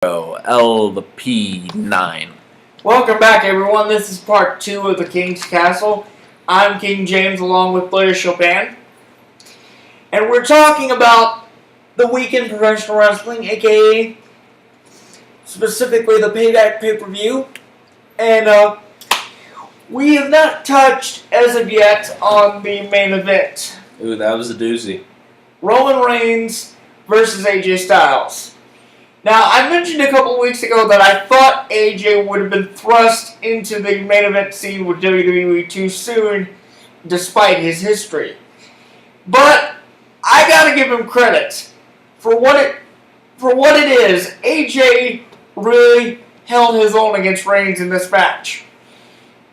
LP9. Welcome back, everyone. This is part 2 of the King's Castle. I'm King James along with Blair Chopin. And we're talking about the week in professional wrestling, aka specifically the Payback pay-per-view. And we have not touched, as of yet, on the main event. Ooh, that was a doozy. Roman Reigns versus AJ Styles. Now, I mentioned a couple weeks ago that I thought AJ would have been thrust into the main event scene with WWE too soon, despite his history. But I gotta give him credit for what it is. AJ really held his own against Reigns in this match,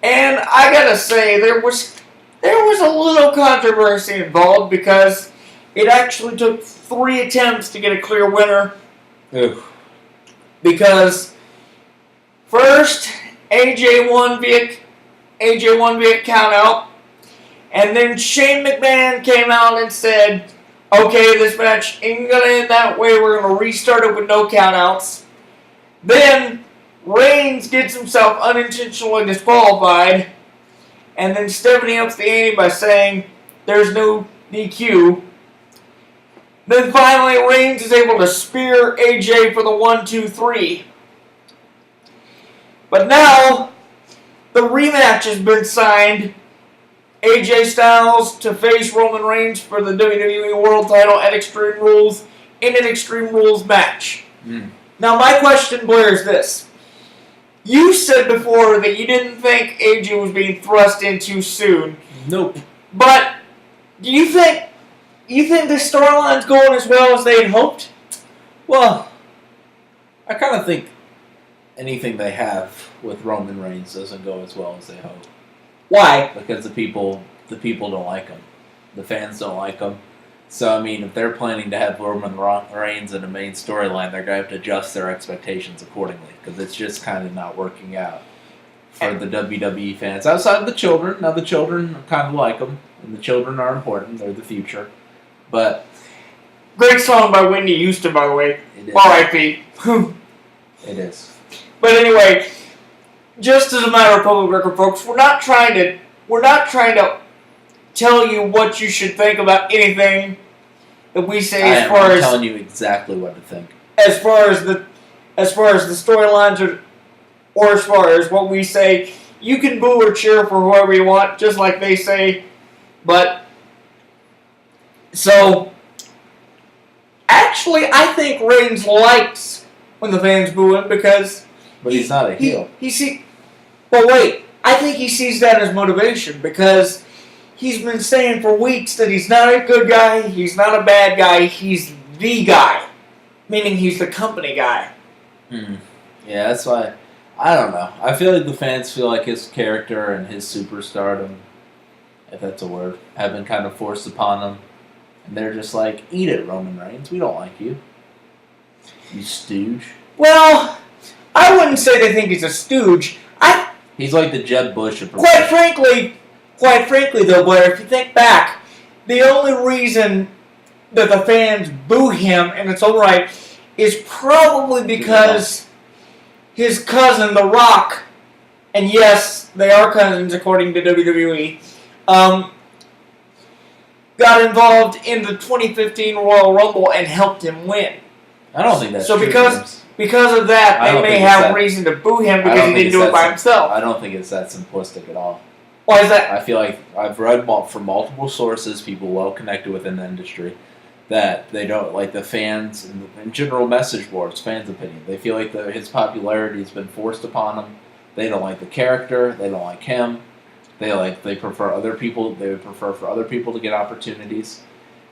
and I gotta say there was a little controversy involved because it actually took 3 attempts to get a clear winner. Ooh. Because first AJ won via count out, and then Shane McMahon came out and said, "Okay, this match ain't gonna end that way. We're gonna restart it with no count outs." Then Reigns gets himself unintentionally disqualified, and then Stephanie ups the ante by saying there's no DQ. Then finally, Reigns is able to spear AJ for the 1-2-3. But now, the rematch has been signed. AJ Styles to face Roman Reigns for the WWE World Title at Extreme Rules in an Extreme Rules match. Now, my question, Blair, is this. You said before that you didn't think AJ was being thrust in too soon. Nope. But do you think this storyline's going as well as they had hoped? Well, I kind of think anything they have with Roman Reigns doesn't go as well as they hope. Why? Because the people don't like him. The fans don't like him. So, I mean, if they're planning to have Roman Reigns in the main storyline, they're going to have to adjust their expectations accordingly. Because it's just kind of not working out for the WWE fans. Outside of the children. Now, the children kind of like him. And the children are important. They're the future. But great song by Whitney Houston, by the way. R.I.P. It is. But anyway, just as a matter of public record, folks, we're not trying to tell you what you should think about anything that we say. I'm telling you exactly what to think. As far as the storylines or as far as what we say, you can boo or cheer for whoever you want, just like they say, but. So, actually, I think Reigns likes when the fans boo him because... But he's not a heel. But wait, I think he sees that as motivation because he's been saying for weeks that he's not a good guy, he's not a bad guy, he's the guy. Meaning he's the company guy. Yeah, that's why... I don't know. I feel like the fans feel like his character and his superstardom, if that's a word, have been kind of forced upon him. And they're just like, eat it, Roman Reigns. We don't like you. You stooge. Well, I wouldn't say they think he's a stooge. He's like the Jeb Bush of Quite frankly, though, Blair, if you think back, the only reason that the fans boo him, and it's alright, is probably because his cousin, The Rock, and yes, they are cousins according to WWE, got involved in the 2015 Royal Rumble and helped him win. I don't think that's so true. Because of that, they may have reason to boo him because he didn't do it by himself. I don't think it's that simplistic at all. Why is that? I feel like I've read from multiple sources, people well connected within the industry, that they don't like the fans and general message boards, fans' opinion. They feel like his popularity has been forced upon him. They don't like the character. They don't like him. They prefer other people. They would prefer for other people to get opportunities.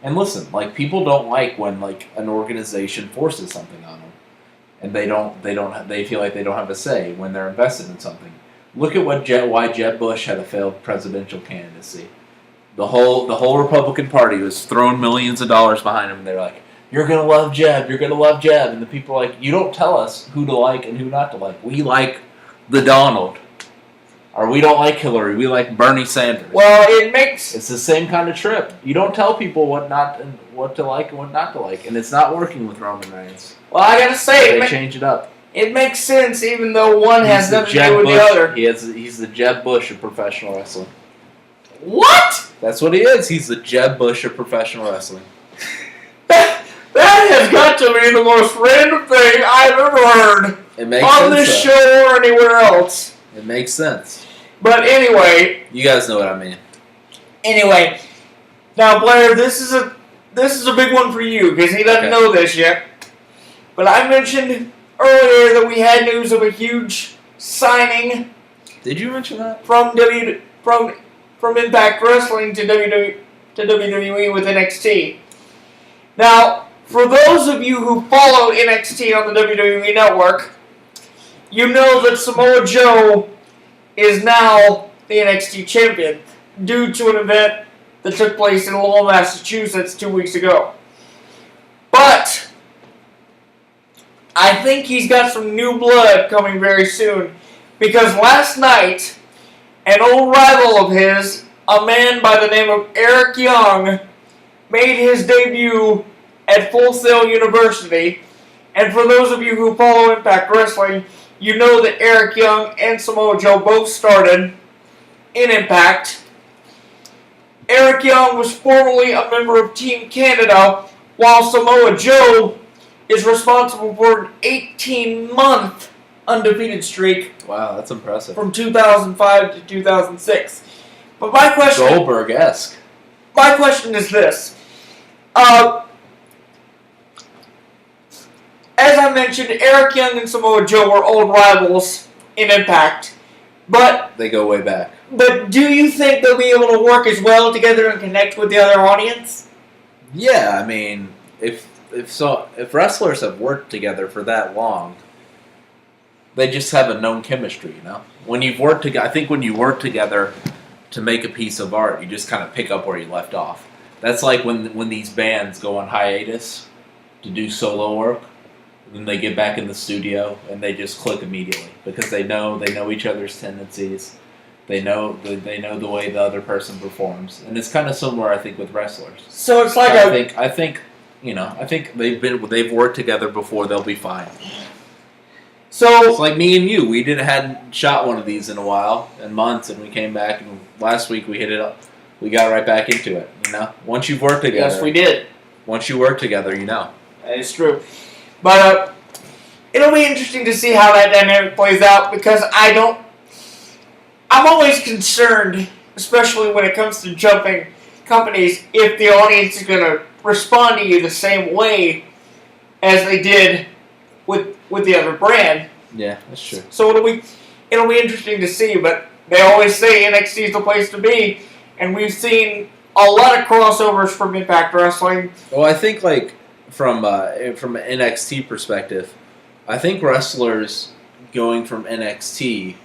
And listen, like people don't like when like an organization forces something on them, and they feel like they don't have a say when they're invested in something. Look at why Jeb Bush had a failed presidential candidacy. The whole Republican Party was throwing millions of dollars behind him. And they're like, "You're gonna love Jeb. You're gonna love Jeb." And the people are like, "You don't tell us who to like and who not to like. We like the Donald." Or we don't like Hillary, we like Bernie Sanders. Well, it makes... It's the same kind of trip. You don't tell people what to like and what not to like, and it's not working with Roman Reigns. Well, I gotta say... They change it up. It makes sense, even though one has nothing to do with the other. He's the Jeb Bush of professional wrestling. What? That's what he is. He's the Jeb Bush of professional wrestling. That has got to be the most random thing I've ever heard. It makes on sense, this show or anywhere else. It makes sense. But anyway, you guys know what I mean. Anyway, now Blair, this is a big one for you because he doesn't know this yet. But I mentioned earlier that we had news of a huge signing. Did you mention that? From Impact Wrestling to WWE with NXT. Now, for those of you who follow NXT on the WWE Network, you know that Samoa Joe is now the NXT champion due to an event that took place in Lowell, Massachusetts 2 weeks ago. But I think he's got some new blood coming very soon because last night, an old rival of his, a man by the name of Eric Young, made his debut at Full Sail University. And for those of you who follow Impact Wrestling, you know that Eric Young and Samoa Joe both started in Impact. Eric Young was formerly a member of Team Canada, while Samoa Joe is responsible for an 18-month undefeated streak. Wow, that's impressive. From 2005 to 2006. But my question... Goldberg-esque. My question is this. As I mentioned, Eric Young and Samoa Joe were old rivals in Impact. But... They go way back. But do you think they'll be able to work as well together and connect with the other audience? Yeah, I mean, if wrestlers have worked together for that long, they just have a known chemistry, you know? When you've worked together, I think when you work together to make a piece of art, you just kind of pick up where you left off. That's like when these bands go on hiatus to do solo work, and then they get back in the studio and they just click immediately because they know each other's tendencies. They know the way the other person performs, and it's kind of similar, I think, with wrestlers. So it's like I think they've worked together before. They'll be fine. So it's like me and you. We hadn't shot one of these in a while, in months, and we came back, and last week we hit it up. We got right back into it. You know, once you've worked together. Yes, we did. Once you work together, you know. That is true. But it'll be interesting to see how that dynamic plays out because I'm always concerned, especially when it comes to jumping companies, if the audience is going to respond to you the same way as they did with the other brand. Yeah, that's true. So it'll be interesting to see, but they always say NXT is the place to be, and we've seen a lot of crossovers from Impact Wrestling. Well, I think from an NXT perspective, I think wrestlers going from NXT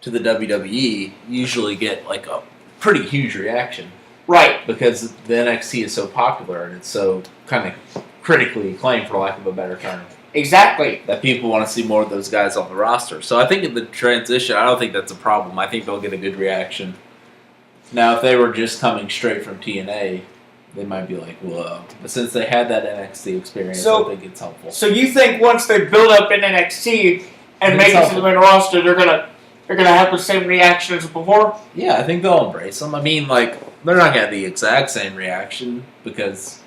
to the WWE usually get a pretty huge reaction. Right. Because the NXT is so popular and it's so kind of critically acclaimed, for lack of a better term. Exactly. That people want to see more of those guys on the roster. So I think in the transition, I don't think that's a problem. I think they'll get a good reaction. Now, if they were just coming straight from TNA, they might be like, whoa. But since they had that NXT experience, I think it's helpful. So you think once they build up in NXT and make it to the main roster, they're gonna have the same reaction as before? Yeah, I think they'll embrace them. I mean, they're not gonna have the exact same reaction because,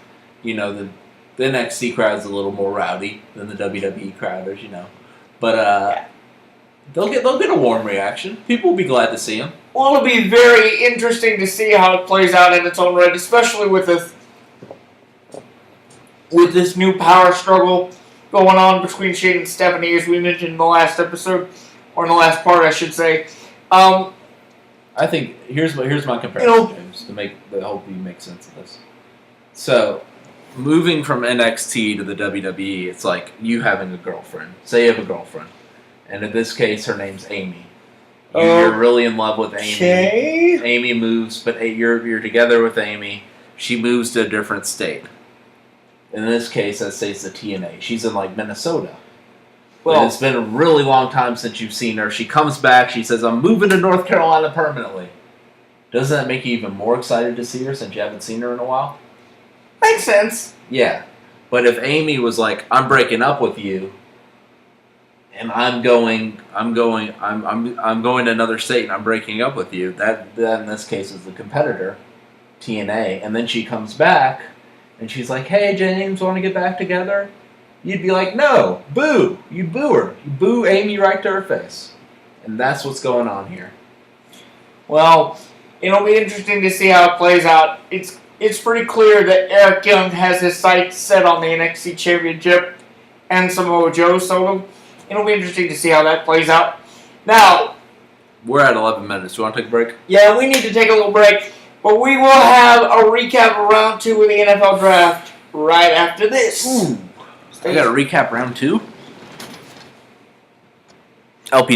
the NXT crowd is a little more rowdy than the WWE crowders, But they'll get a warm reaction. People will be glad to see them. Well, it'll be very interesting to see how it plays out in its own right, especially with this new power struggle going on between Shane and Stephanie, as we mentioned in the last episode, or in the last part, I should say. I think here's my comparison, James, to help you make sense of this. So, moving from NXT to the WWE, it's like you having a girlfriend. Say you have a girlfriend, and in this case, her name's Amy. You're really in love with Amy. Okay. Amy moves, but you're together with Amy. She moves to a different state. In this case, let's say it's the TNA. She's in Minnesota. Well, it's been a really long time since you've seen her. She comes back. She says, "I'm moving to North Carolina permanently." Doesn't that make you even more excited to see her since you haven't seen her in a while? makes sense. Yeah. But if Amy was like, "I'm breaking up with you, and I'm going to another state, and I'm breaking up with you," that in this case is the competitor, TNA, and then she comes back, and she's like, "Hey, James, want to get back together?" You'd be like, "No, boo! You boo her. You boo Amy right to her face," and that's what's going on here. Well, it'll be interesting to see how it plays out. It's pretty clear that Eric Young has his sights set on the NXT Championship and Samoa Joe, so it'll be interesting to see how that plays out. Now, we're at 11 minutes. You want to take a break? Yeah, we need to take a little break, but we will have a recap of round 2 of the NFL Draft right after this. Ooh. I got to recap round 2? LP